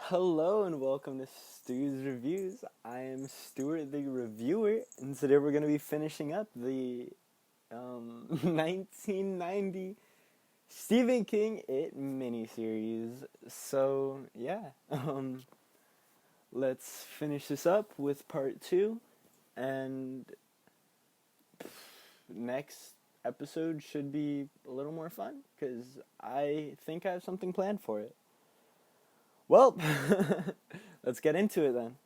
Hello and welcome to Stu's Reviews. I am Stuart the reviewer, and today we're going to be finishing up the 1990 Stephen King It miniseries. So yeah, let's finish this up with part 2, and next episode should be a little more fun because I think I have something planned for it. Well, let's get into it then.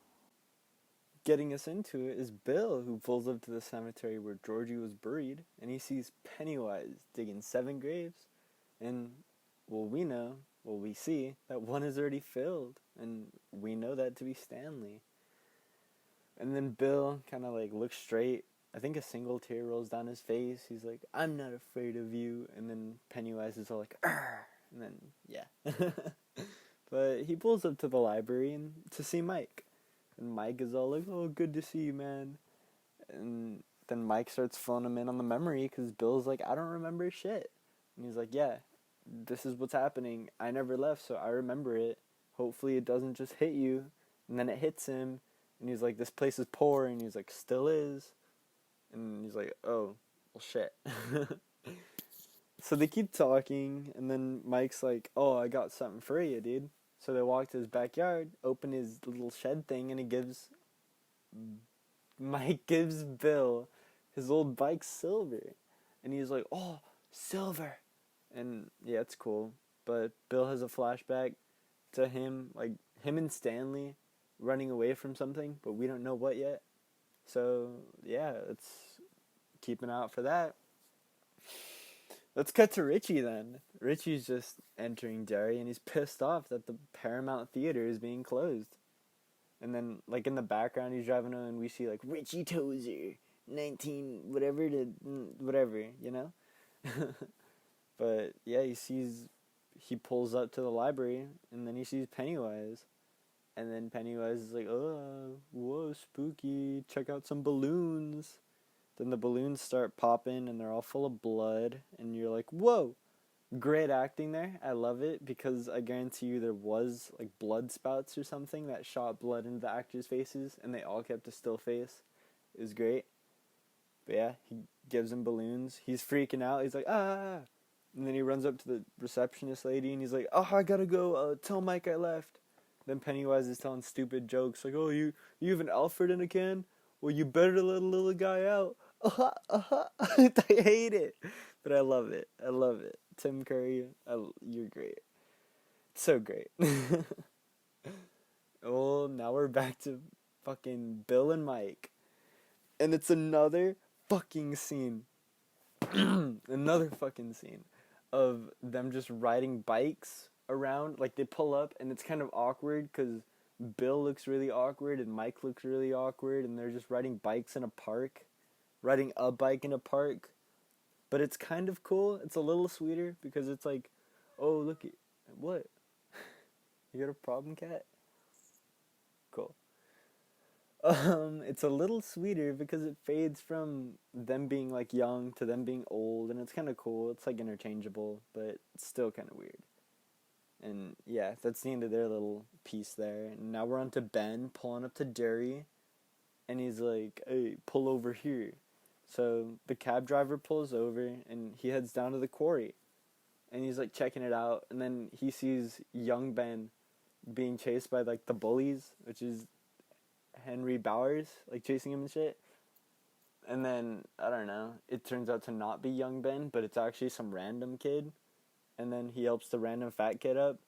Getting us into it is Bill, who pulls up to the cemetery where Georgie was buried, and he sees Pennywise digging 7 graves, and, we see that one is already filled, and we know that to be Stanley. And then Bill kind of like looks straight. I think a single tear rolls down his face. He's like, "I'm not afraid of you." And then Pennywise is all like, "Arr!" And then, yeah. But he pulls up to the library and to see Mike. And Mike is all like, "Oh, good to see you, man." And then Mike starts filling him in on the memory because Bill's like, "I don't remember shit." And he's like, "Yeah, this is what's happening. I never left, so I remember it. Hopefully it doesn't just hit you." And then it hits him. And he's like, "This place is poor." And he's like, "Still is." And he's like, "Oh, well, shit." So they keep talking. And then Mike's like, "Oh, I got something for you, dude." So they walk to his backyard, open his little shed thing, and Mike gives Bill his old bike, Silver. And he's like, "Oh, Silver." And yeah, it's cool. But Bill has a flashback to him, like him and Stanley running away from something, but we don't know what yet. So yeah, let's keep an eye out for that. Let's cut to Richie then. Richie's just entering Derry and he's pissed off that the Paramount Theater is being closed. And then, like, in the background, he's driving on, and we see, like, Richie Tozer, 19, whatever to, whatever, you know? But, yeah, he pulls up to the library, and then he sees Pennywise. And then Pennywise is like, "Oh, whoa, spooky, check out some balloons." Then the balloons start popping, and they're all full of blood, and you're like, "Whoa." Great acting there. I love it because I guarantee you there was like blood spouts or something that shot blood into the actors' faces and they all kept a still face. It was great. But yeah, he gives him balloons. He's freaking out. He's like, "Ah." And then he runs up to the receptionist lady and he's like, "Oh, I gotta go tell Mike I left." Then Pennywise is telling stupid jokes like, "Oh, you have an Alfred in a can? Well, you better let a little guy out." I hate it. But I love it. I love it. Tim Curry, you're great. So great. Oh, now we're back to fucking Bill and Mike. And it's another fucking scene. Another fucking scene of them just riding bikes around. Like, they pull up, and it's kind of awkward because Bill looks really awkward and Mike looks really awkward, and they're just riding bikes in a park. Riding a bike in a park. But it's kind of cool. It's a little sweeter because it's like, "Oh, look at what? You got a problem, cat?" Cool. It's a little sweeter because it fades from them being like young to them being old, and it's kind of cool. It's like interchangeable, but it's still kind of weird. And yeah, that's the end of their little piece there. And now we're on to Ben pulling up to Derry, and he's like, "Hey, pull over here." So the cab driver pulls over, and he heads down to the quarry. And he's like checking it out, and then he sees young Ben being chased by like the bullies, which is Henry Bowers, like chasing him and shit. And then I don't know, it turns out to not be young Ben, but it's actually some random kid. And then he helps the random fat kid up.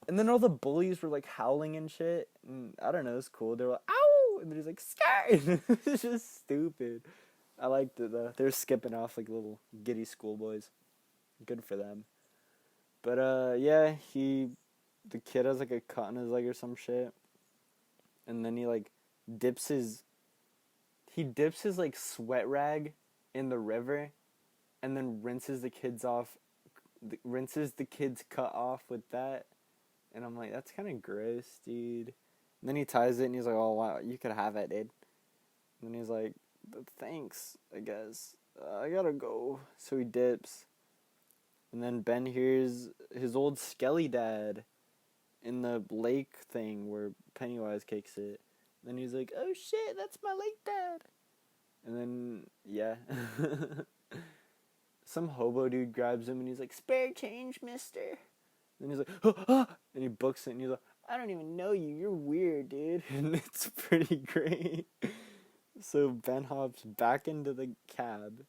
And then all the bullies were like howling and shit. And I don't know, it's cool. They were like, "Ow!" And then he's like, "Scared!" It's just stupid. I liked it though. They're skipping off like little giddy schoolboys. Good for them. But yeah, the kid has like a cut on his leg or some shit, and then he like dips his like sweat rag in the river, and then rinses the kid's cut off with that, and I'm like, that's kind of gross, dude. And then he ties it, and he's like, "Oh wow, you could have it, dude." And then he's like, "Thanks, I guess. I gotta go." So he dips. And then Ben hears his old skelly dad in the lake thing where Pennywise kicks it. Then he's like, "Oh shit, that's my lake dad." And then yeah, some hobo dude grabs him and he's like, "Spare change, mister." And he's like, and he books it and he's like, "I don't even know you. You're weird, dude." And it's pretty great. So Ben hops back into the cab,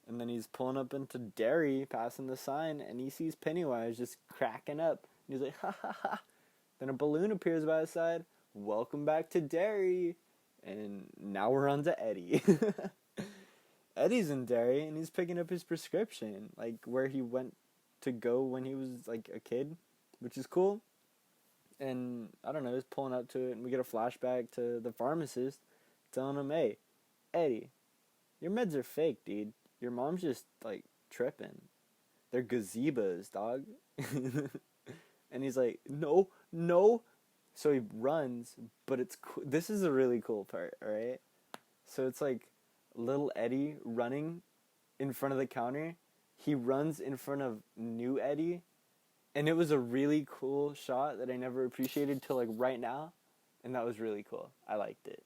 and then he's pulling up into Derry, passing the sign, and he sees Pennywise just cracking up. And he's like, "Ha ha ha." Then a balloon appears by his side. "Welcome back to Derry." And now we're on to Eddie. Eddie's in Derry, and he's picking up his prescription, like where he went to go when he was like a kid, which is cool. And I don't know, he's pulling up to it, and we get a flashback to the pharmacist telling him, "Hey, Eddie, your meds are fake, dude. Your mom's just like tripping. They're gazebos, dog." And he's like, "No, no." So he runs, but it's this is a really cool part, all right? So it's like little Eddie running in front of the counter. He runs in front of new Eddie, and it was a really cool shot that I never appreciated till like right now, and that was really cool. I liked it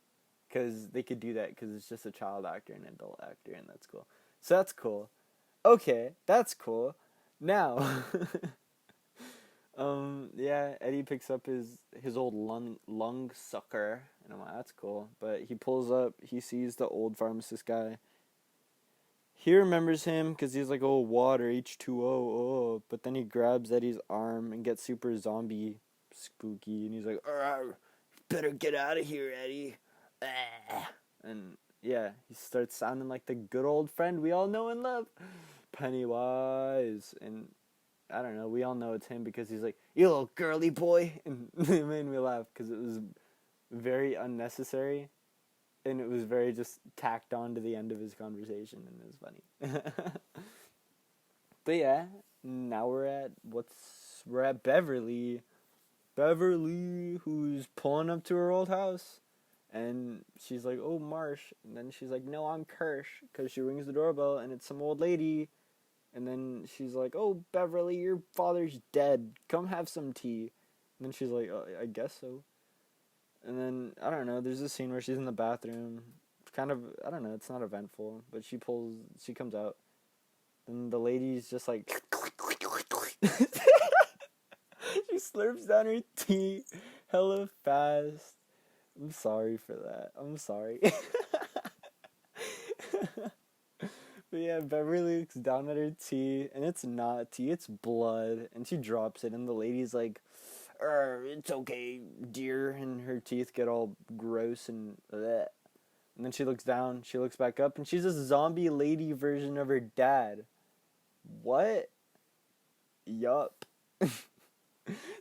because they could do that because it's just a child actor and an adult actor, and that's cool. So that's cool. Okay, that's cool. Now, yeah, Eddie picks up his old lung sucker, and I'm like, that's cool. But he pulls up, he sees the old pharmacist guy. He remembers him because he's like, "Oh, water, H2O, oh." But then he grabs Eddie's arm and gets super zombie spooky, and he's like, "Better get out of here, Eddie." And yeah, he starts sounding like the good old friend we all know and love, Pennywise. And I don't know, we all know it's him because he's like, "You little girly boy." And it made me laugh because it was very unnecessary. And it was very just tacked on to the end of his conversation, and it was funny. But yeah, now we're at Beverly. Beverly, who's pulling up to her old house. And she's like, "Oh, Marsh." And then she's like, "No, I'm Kirsch." Because she rings the doorbell, and it's some old lady. And then she's like, "Oh, Beverly, your father's dead. Come have some tea." And then she's like, "Oh, I guess so." And then, I don't know, there's a scene where she's in the bathroom. Kind of, I don't know, it's not eventful. But she comes out. And the lady's just like... She slurps down her tea hella fast. I'm sorry for that. I'm sorry. But yeah, Beverly looks down at her tea, and it's not tea, it's blood. And she drops it, and the lady's like, "It's okay, dear." And her teeth get all gross and bleh. And then she looks down, she looks back up, and she's a zombie lady version of her dad. What? Yup.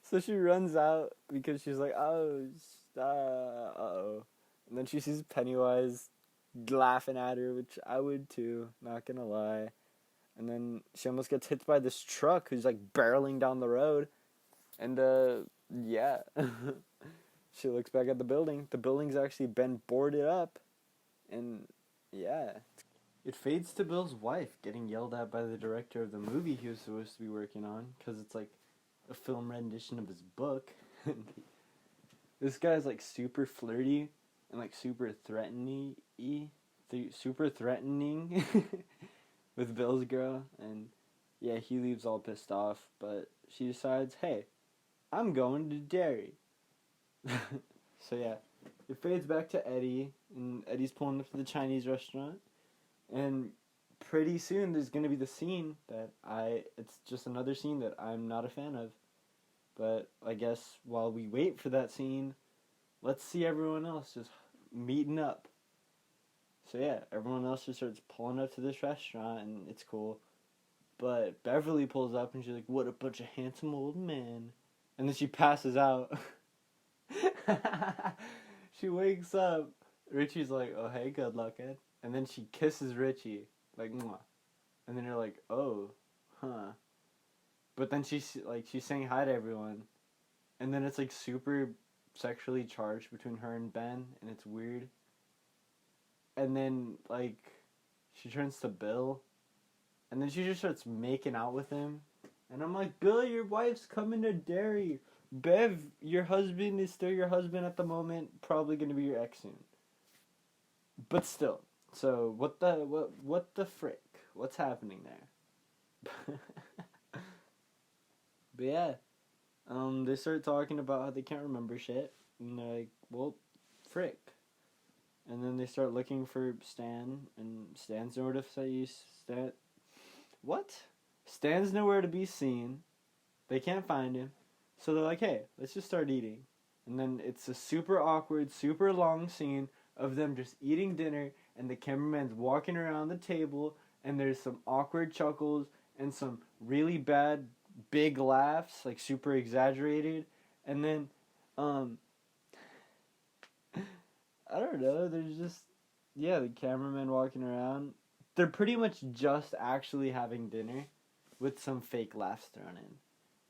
So she runs out because she's like, "Oh, uh-oh." And then she sees Pennywise laughing at her, which I would too, not gonna lie. And then she almost gets hit by this truck who's like barreling down the road. And yeah. She looks back at the building. The building's actually been boarded up. And yeah. It fades to Bill's wife getting yelled at by the director of the movie he was supposed to be working on, because it's like a film rendition of his book. This guy's like super flirty and like super threatening with Bill's girl, and yeah, he leaves all pissed off, but she decides, "Hey, I'm going to Derry." So yeah, it fades back to Eddie, and Eddie's pulling up to the Chinese restaurant, and pretty soon there's gonna be the scene that it's just another scene that I'm not a fan of. But I guess while we wait for that scene, let's see everyone else just meeting up. So yeah, everyone else just starts pulling up to this restaurant, and it's cool. But Beverly pulls up, and she's like, "What a bunch of handsome old men." And then she passes out. She wakes up. Richie's like, "Oh, hey, good luck, Ed." And then she kisses Richie, like, "Mwah." And then you're like, "Oh, huh." But then she's saying hi to everyone. And then it's like super sexually charged between her and Ben, and it's weird. And then like she turns to Bill, and then she just starts making out with him. And I'm like, "Bill, your wife's coming to Derry. Bev, your husband is still your husband at the moment, probably gonna be your ex soon. But still. So what the frick? What's happening there? But yeah. They start talking about how they can't remember shit. And they're like, well, frick. And then they start looking for Stan, and Stan's nowhere to say Stan. What? Stan's nowhere to be seen. They can't find him. So they're like, hey, let's just start eating. And then it's a super awkward, super long scene of them just eating dinner, and the cameraman's walking around the table, and there's some awkward chuckles and some really bad big laughs, like super exaggerated. And then, I don't know, there's just, yeah, the cameraman walking around. They're pretty much just actually having dinner with some fake laughs thrown in.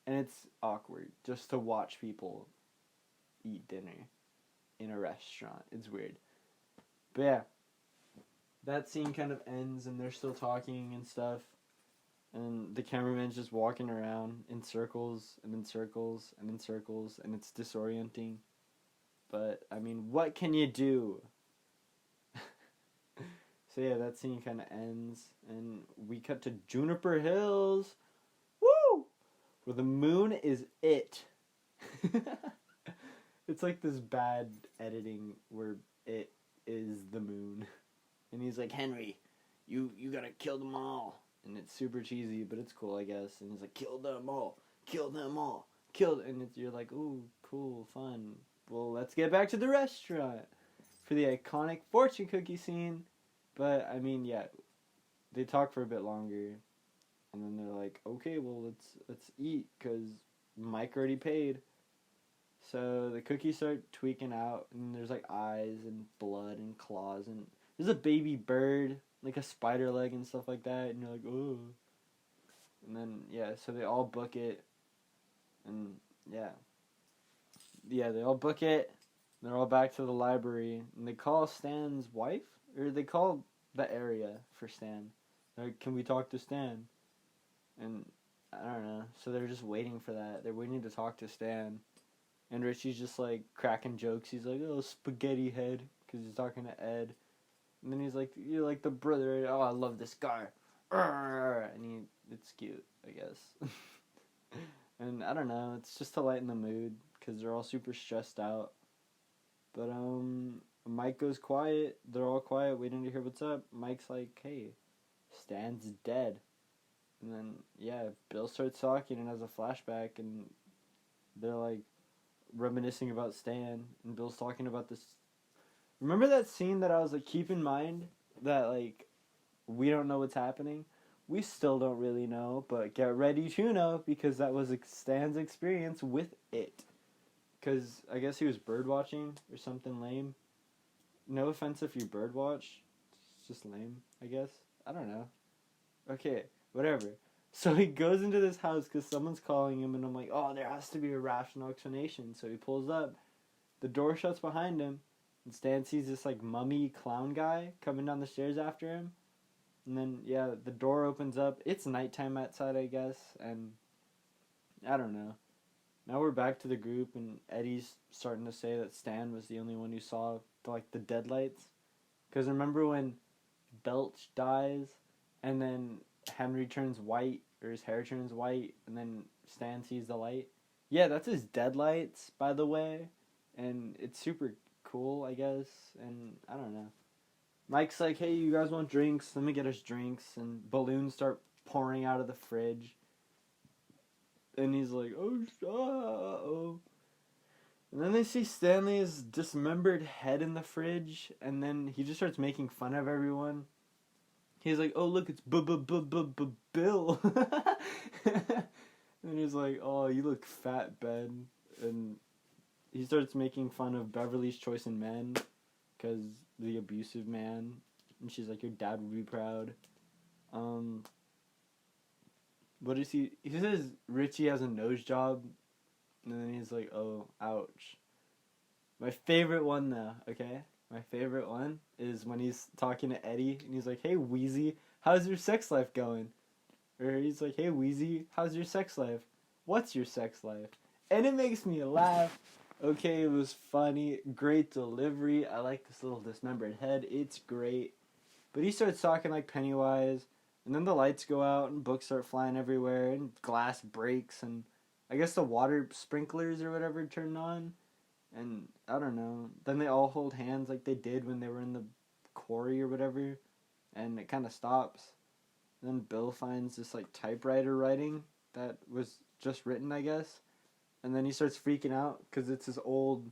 And it's awkward just to watch people eat dinner in a restaurant. It's weird. But yeah, that scene kind of ends and they're still talking and stuff. And the cameraman's just walking around in circles and in circles and in circles, and it's disorienting. But, I mean, what can you do? So yeah, that scene kind of ends, and we cut to Juniper Hills. Woo! Where the moon is it. It's like this bad editing where it is the moon. And he's like, Henry, you gotta kill them all. And it's super cheesy, but it's cool, I guess. And he's like, kill them all. Kill them all. Kill. And you're like, ooh, cool, fun. Well, let's get back to the restaurant for the iconic fortune cookie scene. But, I mean, yeah, they talk for a bit longer. And then they're like, okay, well, let's eat, because Mike already paid. So the cookies start tweaking out, and there's, like, eyes and blood and claws, and there's a baby bird, like a spider leg and stuff like that, and you're like, oh. And then, yeah, so they all book it, and, yeah. Yeah, they all book it, they're all back to the library, and they call Stan's wife? Or they call the area for Stan. They're like, can we talk to Stan? And I don't know. So they're just waiting for that. They're waiting to talk to Stan. And Richie's just like cracking jokes. He's like, oh, spaghetti head. Because he's talking to Ed. And then he's like, you're like the brother. Oh, I love this guy. And it's cute, I guess. And I don't know. It's just to lighten the mood. Because they're all super stressed out. But, Mike goes quiet. They're all quiet, waiting to hear what's up. Mike's like, hey, Stan's dead. And then, yeah, Bill starts talking and has a flashback, and they're, like, reminiscing about Stan, and Bill's talking about this. Remember that scene that I was like, keep in mind that, like, we don't know what's happening? We still don't really know, but get ready to know, because that was Stan's experience with it. Because I guess he was bird watching or something lame. No offense if you bird watch. It's just lame, I guess. I don't know. Okay, whatever. So he goes into this house because someone's calling him, and I'm like, oh, there has to be a rational explanation. So he pulls up. The door shuts behind him, and Stan sees this, like, mummy clown guy coming down the stairs after him. And then, yeah, the door opens up. It's nighttime outside, I guess, and I don't know. Now we're back to the group, and Eddie's starting to say that Stan was the only one who saw, like, the deadlights. Because remember when Belch dies, and then Henry turns white, or his hair turns white, and then Stan sees the light? Yeah, that's his deadlights, by the way. And it's super cool, I guess. And I don't know. Mike's like, hey, you guys want drinks? Let me get us drinks. And balloons start pouring out of the fridge. And he's like, oh. And then they see Stanley's dismembered head in the fridge, and then he just starts making fun of everyone. He's like, oh, look, it's Bill. And he's like, oh, you look fat, Ben. And he starts making fun of Beverly's Choice in Men, because the abusive man. And she's like, your dad would be proud. What is he? He says Richie has a nose job, and then he's like, oh, ouch. My favorite one, though, okay? My favorite one is when he's talking to Eddie, and he's like, hey, Wheezy, how's your sex life going? Or he's like, hey, Wheezy, how's your sex life? What's your sex life? And it makes me laugh. Okay, it was funny. Great delivery. I like this little dismembered head. It's great. But he starts talking like Pennywise. And then the lights go out and books start flying everywhere and glass breaks and I guess the water sprinklers or whatever turn on. And I don't know. Then they all hold hands like they did when they were in the quarry or whatever. And it kind of stops. And then Bill finds this like typewriter writing that was just written, I guess. And then he starts freaking out because it's his old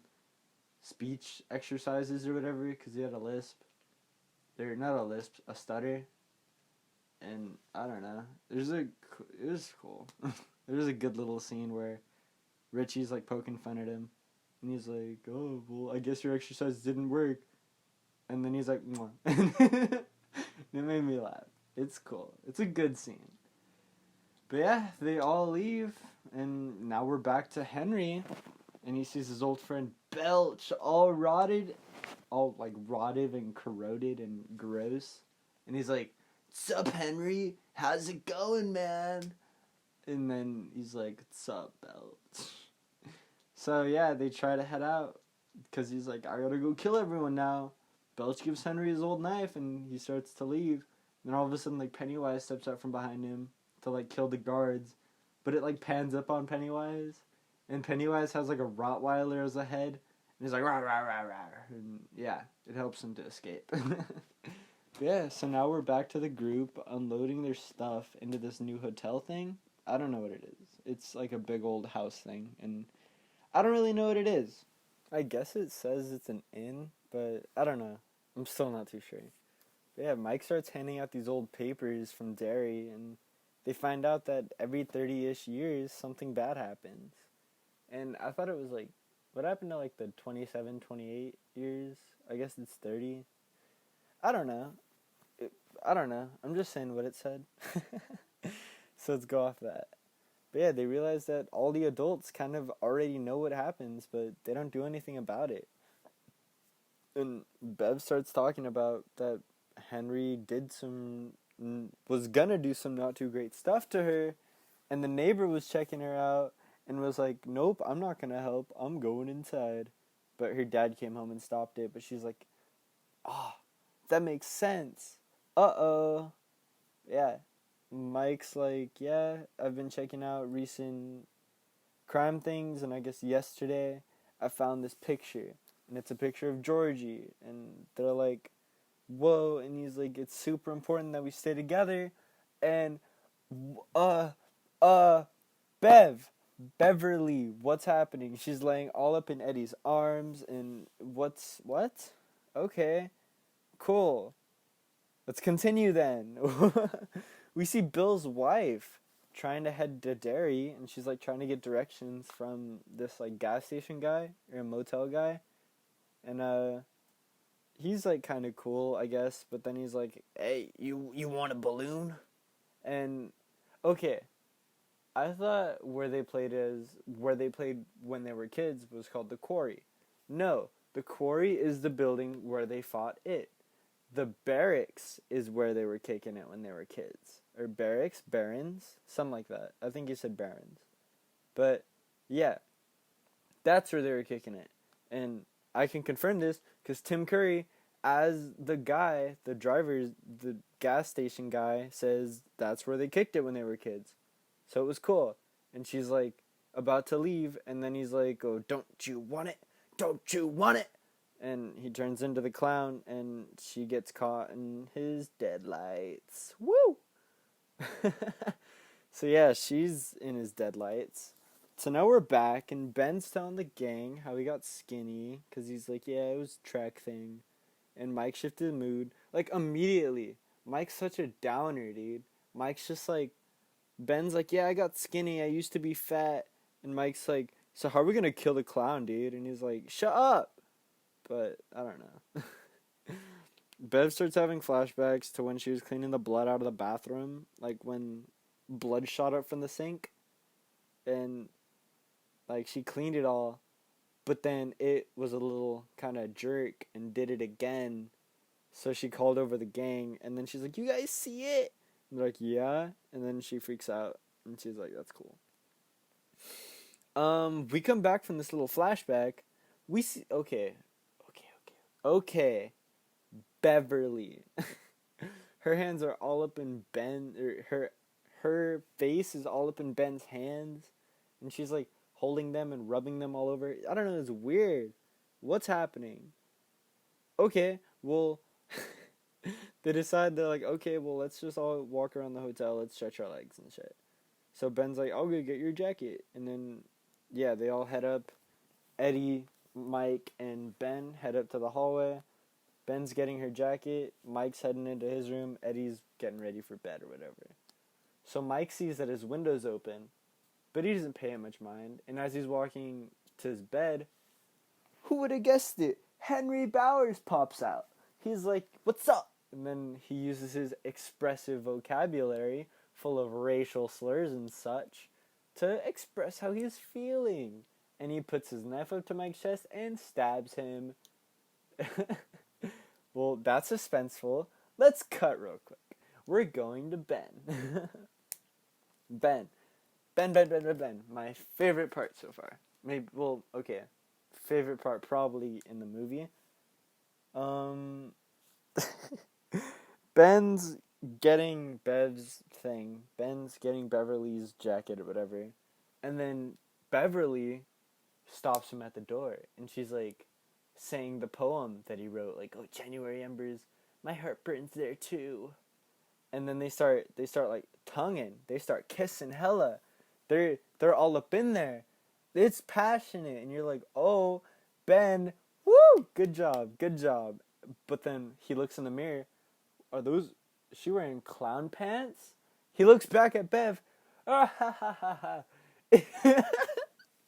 speech exercises or whatever because he had a lisp. Or not a lisp, a stutter. And I don't know. It was cool. There's a good little scene where Richie's like poking fun at him. And he's like, oh, well, I guess your exercise didn't work. And then he's like, mwah. It made me laugh. It's cool. It's a good scene. But yeah, they all leave. And now we're back to Henry. And he sees his old friend Belch all rotted. All like rotted and corroded and gross. And he's like, sup, Henry? How's it going, man? And then he's like, sup, Belch? So yeah, they try to head out. Because he's like, I gotta go kill everyone now. Belch gives Henry his old knife and he starts to leave. And then all of a sudden, like, Pennywise steps out from behind him to, like, kill the guards. But it, like, pans up on Pennywise. And Pennywise has, like, a Rottweiler as a head. And he's like, rah, rah, rah, rah. And, yeah, it helps him to escape. Yeah, so now we're back to the group unloading their stuff into this new hotel thing. I don't know what it is. It's, like, a big old house thing. And I don't really know what it is. I guess it says it's an inn, but I don't know. I'm still not too sure. But yeah, Mike starts handing out these old papers from Derry, and they find out that every 30-ish years, something bad happens. And I thought it was like, what happened to like the 27, 28 years? I guess it's 30. I don't know. I don't know. I'm just saying what it said. So let's go off that. But yeah, they realize that all the adults kind of already know what happens, but they don't do anything about it. And Bev starts talking about that Henry was gonna do some not too great stuff to her, and the neighbor was checking her out and was like, nope, I'm not gonna help, I'm going inside. But her dad came home and stopped it, but she's like, oh, that makes sense. Uh-oh. Yeah. Mike's like, yeah, I've been checking out recent crime things, and I guess yesterday I found this picture, and it's a picture of Georgie, and they're like, whoa, and he's like, it's super important that we stay together, and, Beverly, what's happening? She's laying all up in Eddie's arms, and what? Okay, cool. Let's continue then. We see Bill's wife trying to head to Derry, and she's like trying to get directions from this like gas station guy or a motel guy, and he's like kind of cool, I guess, but then he's like, hey, you want a balloon? And okay, I thought where they played when they were kids was called the Quarry. No, the Quarry is the building where they fought it. The barracks is where they were kicking it when they were kids. Or barons, something like that. I think you said barons. But, yeah, that's where they were kicking it. And I can confirm this because Tim Curry, as the guy, the gas station guy, says that's where they kicked it when they were kids. So it was cool. And she's like about to leave, and then he's like, oh, don't you want it? Don't you want it? And he turns into the clown, and she gets caught in his deadlights. Woo! So yeah, she's in his deadlights. So now we're back, and Ben's telling the gang how he got skinny, because he's like, yeah, it was a trek thing. And Mike shifted the mood. Like, immediately. Mike's such a downer, dude. Mike's just like, Ben's like, yeah, I got skinny, I used to be fat. And Mike's like, so how are we gonna kill the clown, dude? And he's like, shut up! But, I don't know. Bev starts having flashbacks to when she was cleaning the blood out of the bathroom. Like, when blood shot up from the sink. And, like, she cleaned it all. But then it was a little kind of jerk and did it again. So she called over the gang. And then she's like, you guys see it? And they're like, yeah. And then she freaks out. And she's like, that's cool. We come back from this little flashback. We see. Okay. Beverly. Her hands are all up in Ben. Or her face is all up in Ben's hands, and she's like holding them and rubbing them all over. I don't know. It's weird. What's happening? Okay, well, they decide they're like, okay, well, let's just all walk around the hotel. Let's stretch our legs and shit. So Ben's like, I'll go get your jacket, and then yeah, they all head up. Eddie, Mike, and Ben head up to the hallway. Ben's getting her jacket. Mike's heading into his room. Eddie's getting ready for bed or whatever. So Mike sees that his window's open, but he doesn't pay it much mind. And as he's walking to his bed, who would have guessed it? Henry Bowers pops out. He's like, what's up? And then he uses his expressive vocabulary, full of racial slurs and such, to express how he's feeling. And he puts his knife up to Mike's chest and stabs him. Well, that's suspenseful. Let's cut real quick. We're going to Ben. Ben. Ben. My favorite part so far. Maybe, well, okay. Favorite part probably in the movie. Ben's getting Bev's thing. Ben's getting Beverly's jacket or whatever. And then Beverly stops him at the door. And she's like saying the poem that he wrote. Like, oh, January embers, my heart burns there too. And then they start like tonguing. They start kissing hella. They're all up in there. It's passionate. And you're like, oh, Ben, woo, good job. But then he looks in the mirror. Is she wearing clown pants? He looks back at Bev. Ah, ha, ha, ha, ha.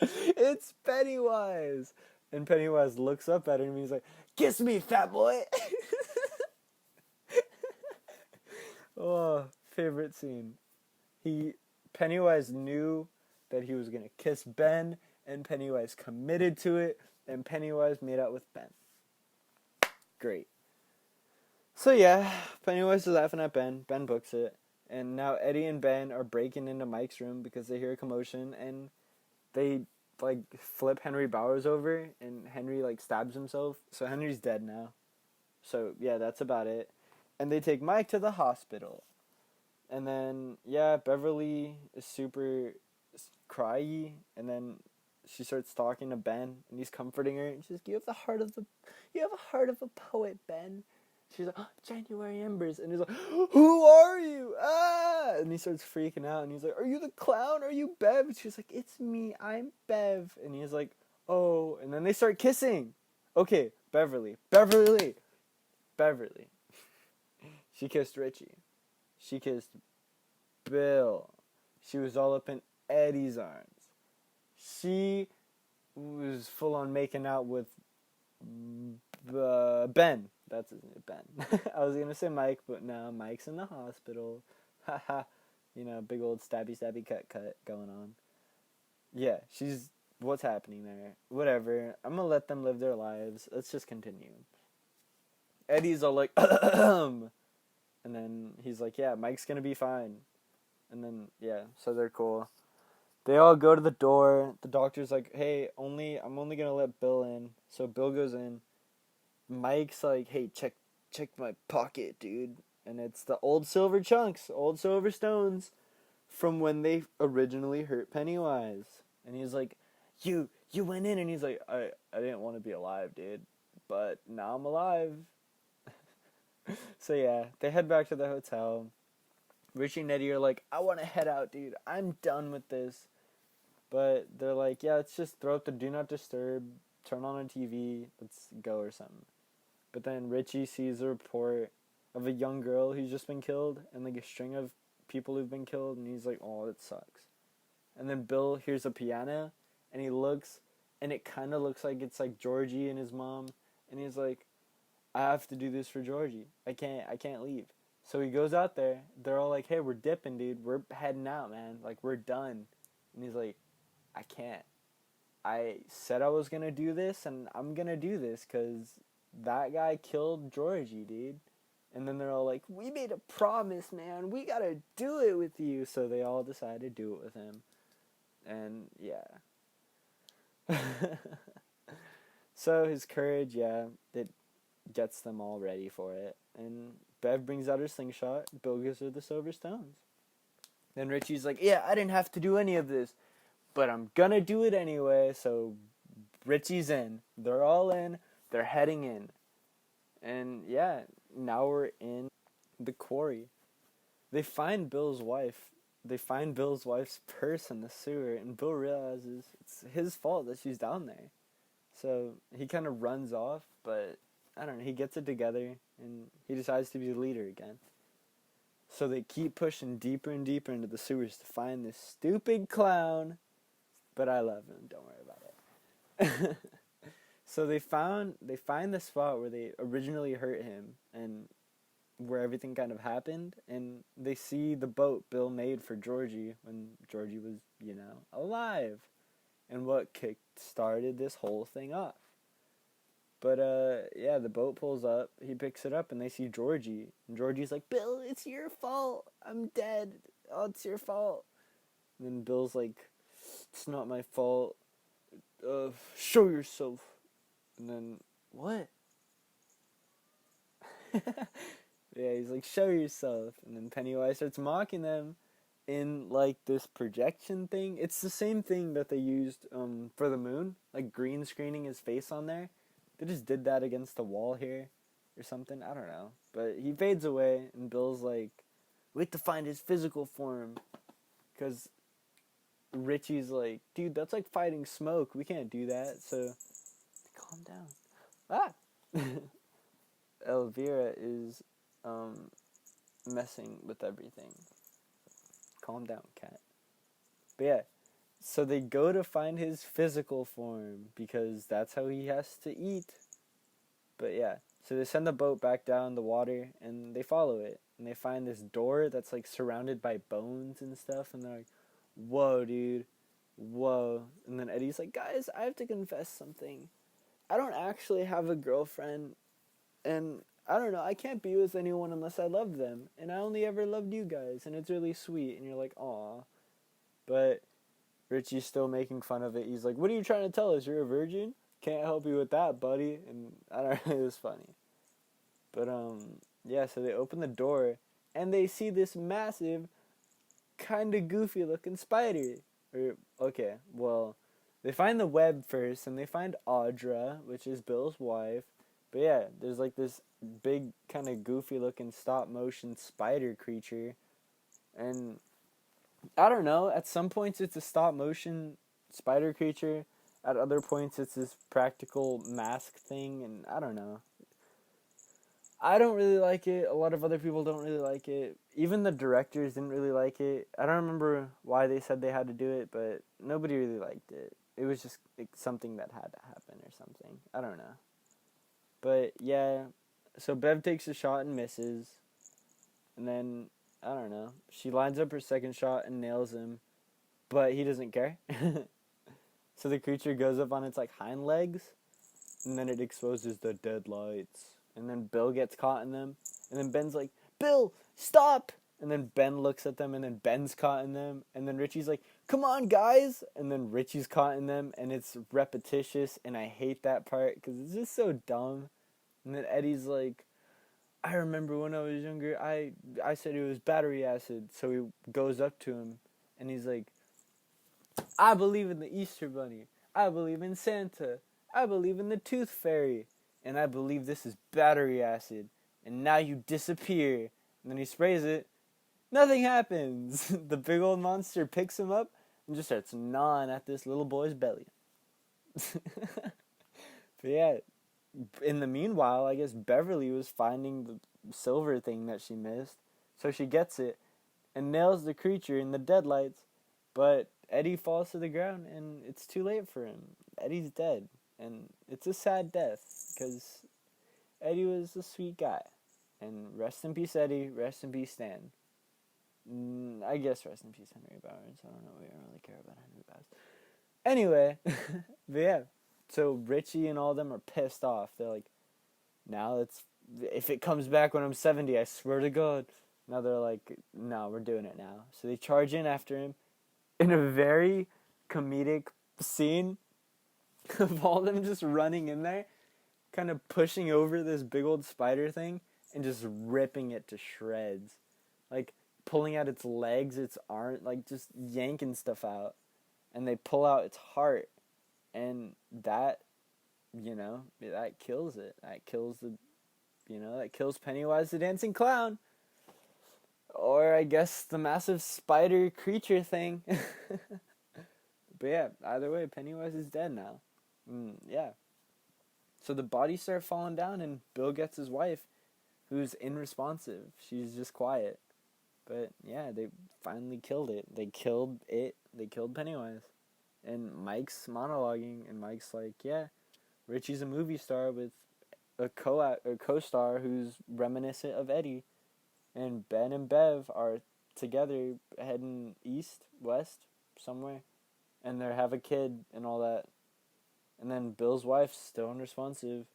It's Pennywise. And Pennywise looks up at him and he's like, kiss me, fat boy. Oh, favorite scene. Pennywise knew that he was going to kiss Ben, and Pennywise committed to it, and Pennywise made out with Ben. Great. So yeah, Pennywise is laughing at Ben. Ben books it. And now Eddie and Ben are breaking into Mike's room because they hear a commotion, and they like flip Henry Bowers over, and Henry like stabs himself. So Henry's dead now. So yeah, that's about it. And they take Mike to the hospital. And then yeah, Beverly is super cryy, and then she starts talking to Ben, and he's comforting her, and she's like, you have a heart of a poet, Ben. She's like, oh, January embers. And he's like, who are you? Ah! And he starts freaking out. And he's like, are you the clown? Are you Bev? And she's like, it's me. I'm Bev. And he's like, oh. And then they start kissing. Okay, Beverly. She kissed Richie. She kissed Bill. She was all up in Eddie's arms. She was full on making out with Ben. That's his name, Ben. I was going to say Mike, but no, Mike's in the hospital. Haha. Big old stabby cut going on. Yeah, what's happening there? Whatever. I'm going to let them live their lives. Let's just continue. Eddie's all like, and then he's like, yeah, Mike's going to be fine. And then, yeah, so they're cool. They all go to the door. The doctor's like, hey, I'm only going to let Bill in. So Bill goes in. Mike's like, hey, check my pocket, dude. And it's the old silver chunks, old silver stones from when they originally hurt Pennywise. And he's like, you went in. And he's like, I didn't want to be alive, dude. But now I'm alive. So yeah, they head back to the hotel. Richie and Eddie are like, I want to head out, dude. I'm done with this. But they're like, yeah, let's just throw up the do not disturb, turn on a TV, let's go or something. But then Richie sees a report of a young girl who's just been killed and like a string of people who've been killed, and he's like, oh, it sucks. And then Bill hears a piano and he looks, and it kind of looks like it's like Georgie and his mom, and he's like, I have to do this for Georgie. I can't leave. So he goes out there. They're all like, hey, we're dipping, dude. We're heading out, man. Like, we're done. And he's like, I can't. I said I was going to do this, and I'm going to do this because that guy killed Georgie, dude. And then they're all like, we made a promise, man. We got to do it with you. So they all decide to do it with him. And, yeah. So his courage, yeah, it gets them all ready for it. And Bev brings out her slingshot. Bill gives her the silver stones. Then Richie's like, yeah, I didn't have to do any of this, but I'm gonna do it anyway. So Richie's in. They're all in. They're heading in. And yeah, now we're in the quarry. They find Bill's wife. They find Bill's wife's purse in the sewer, and Bill realizes it's his fault that she's down there. So he kind of runs off, but I don't know. He gets it together, and he decides to be the leader again. So they keep pushing deeper and deeper into the sewers to find this stupid clown. But I love him. Don't worry about it. So they find the spot where they originally hurt him, and where everything kind of happened, and they see the boat Bill made for Georgie when Georgie was, alive, and what kick started this whole thing off. But yeah, the boat pulls up, he picks it up, and they see Georgie, and Georgie's like, Bill, it's your fault, I'm dead, oh, it's your fault. And then Bill's like, it's not my fault, show yourself. And then, what? Yeah, he's like, show yourself. And then Pennywise starts mocking them in, like, this projection thing. It's the same thing that they used for the moon, like green screening his face on there. They just did that against the wall here or something. I don't know. But he fades away, and Bill's like, we have to find his physical form. Because Richie's like, dude, that's like fighting smoke. We can't do that. So, calm down. Ah! Elvira is messing with everything. Calm down, cat. But yeah, so they go to find his physical form because that's how he has to eat. But yeah, so they send the boat back down the water and they follow it. And they find this door that's like surrounded by bones and stuff. And they're like, whoa, dude. Whoa. And then Eddie's like, guys, I have to confess something. I don't actually have a girlfriend. And I don't know, I can't be with anyone unless I love them. And I only ever loved you guys. And it's really sweet. And you're like, aw. But Richie's still making fun of it. He's like, what are you trying to tell us? You're a virgin? Can't help you with that, buddy. And I don't know, it was funny. But, yeah, so they open the door. And they see this massive, kind of goofy looking spider. Okay, well, they find the web first. And they find Audra, which is Bill's wife. But yeah, there's like this big kind of goofy looking stop motion spider creature. And I don't know, at some points it's a stop motion spider creature. At other points it's this practical mask thing, and I don't know. I don't really like it. A lot of other people don't really like it. Even the directors didn't really like it. I don't remember why they said they had to do it, but nobody really liked it. It was just like something that had to happen or something. I don't know. But yeah, so Bev takes a shot and misses. And then, I don't know, she lines up her second shot and nails him. But he doesn't care. So the creature goes up on its like hind legs. And then it exposes the deadlights. And then Bill gets caught in them. And then Ben's like, Bill, stop! And then Ben looks at them and then Ben's caught in them. And then Richie's like, come on, guys! And then Richie's caught in them. And it's repetitious. And I hate that part because it's just so dumb. And then Eddie's like, I remember when I was younger, I said it was battery acid. So he goes up to him. And he's like, I believe in the Easter Bunny. I believe in Santa. I believe in the Tooth Fairy. And I believe this is battery acid. And now you disappear. And then he sprays it. Nothing happens. The big old monster picks him up and just starts gnawing at this little boy's belly. But yeah, in the meanwhile, I guess Beverly was finding the silver thing that she missed. So she gets it and nails the creature in the deadlights. But Eddie falls to the ground and it's too late for him. Eddie's dead. And it's a sad death because Eddie was a sweet guy. And rest in peace, Eddie. Rest in peace, Stan. I guess rest in peace, Henry Bowers. I don't know. We don't really care about Henry Bowers. Anyway, but yeah. So Richie and all of them are pissed off. They're like, now if it comes back when I'm 70, I swear to God. Now they're like, no, we're doing it now. So they charge in after him in a very comedic scene. of all them just running in there, kind of pushing over this big old spider thing and just ripping it to shreds. Like, pulling out its legs, its arm, like, just yanking stuff out. And they pull out its heart. And that, that kills it. That kills Pennywise the Dancing Clown. Or I guess the massive spider creature thing. But yeah, either way, Pennywise is dead now. Yeah. So the bodies start falling down, and Bill gets his wife, who's unresponsive. She's just quiet. But yeah, they finally killed it. They killed it. They killed Pennywise. And Mike's monologuing, and Mike's like, yeah, Richie's a movie star with a co-star who's reminiscent of Eddie. And Ben and Bev are together heading east, west, somewhere. And they have a kid and all that. And then Bill's wife's still unresponsive.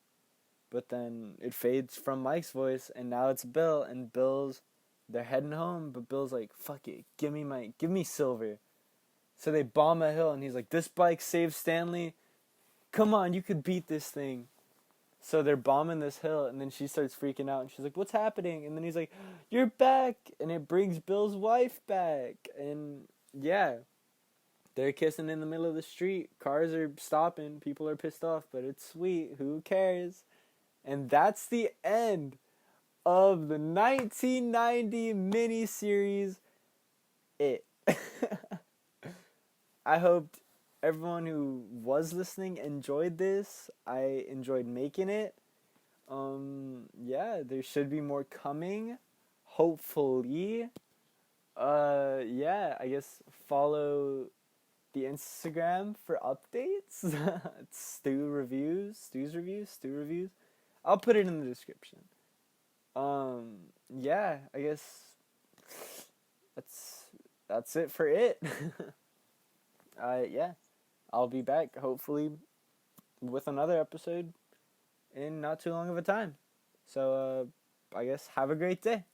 But then it fades from Mike's voice, and now it's Bill, and they're heading home, but Bill's like, fuck it, give me Silver. So they bomb a hill, and he's like, this bike saved Stanley. Come on, you could beat this thing. So they're bombing this hill, and then she starts freaking out, and she's like, what's happening? And then he's like, you're back, and it brings Bill's wife back. And yeah, they're kissing in the middle of the street. Cars are stopping. People are pissed off, but it's sweet. Who cares? And that's the end of the 1990 miniseries, It. I hoped everyone who was listening enjoyed this. I enjoyed making it. Yeah, there should be more coming. Hopefully. Yeah, I guess follow the Instagram for updates. It's Stew's Reviews. I'll put it in the description. Yeah, I guess that's it for it. Yeah, I'll be back hopefully with another episode in not too long of a time. So, I guess have a great day.